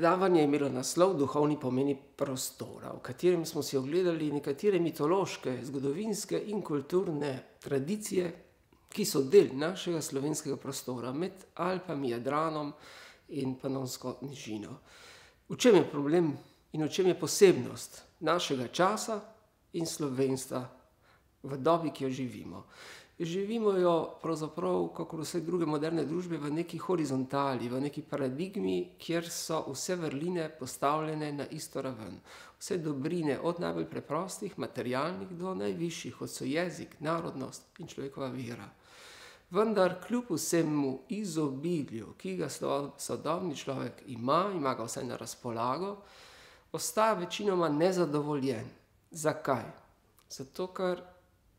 predavanje je imelo naslov Duhovni pomeni prostora, v katerem smo si ogledali nekatere mitološke, zgodovinske in kulturne tradicije, ki so del našega slovenskega prostora med Alpami, Jadranom in Panonsko nižino. V čem je problem in v čem je posebnost našega časa in slovenstva v dobi, ki jo živimo? Živimo jo pravzaprav, kakor vse druge moderne družbe, v neki horizontali, v neki paradigmi, kjer so vse vrline postavljene na isto raven. Vse dobrine, od najbolj preprostih, materialnih, do najvišjih, kot so jezik, narodnost in človekova vera. Vendar kljub vsemu izobilju, ki ga sodobni človek ima ga vsaj na razpolago, ostaja večinoma nezadovoljen. Zakaj? Zato, ker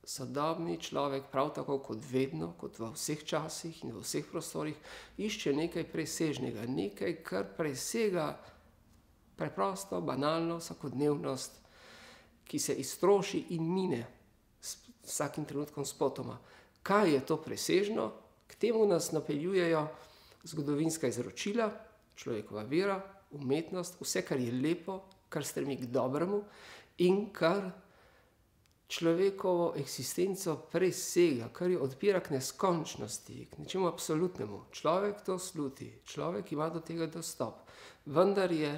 sodobni človek prav tako kot vedno, kot v vseh časih in v vseh prostorih, išče nekaj presežnega, nekaj, kar presega preprosto, banalno vsakodnevnost, ki se iztroši in mine s vsakim trenutkom spotoma. Kaj je to presežno? K temu nas napeljujejo zgodovinska izročila, človekova vera, umetnost, vse, kar je lepo, kar stremi k dobremu in kar človekovo eksistenco presega, kar jo odpira k neskončnosti, k nečemu absolutnemu. Človek to sluti, človek ima do tega dostop, vendar je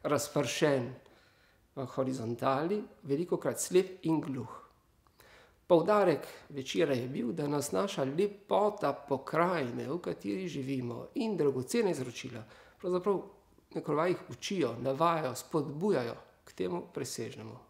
razpršen v horizontali, velikokrat slep in gluh. Poudarek večera je bil, da nas naša lepota pokrajine, v kateri živimo, in dragocena izročila, pravzaprav nekaj jih učijo, navajajo, spodbujajo k temu presežnemu.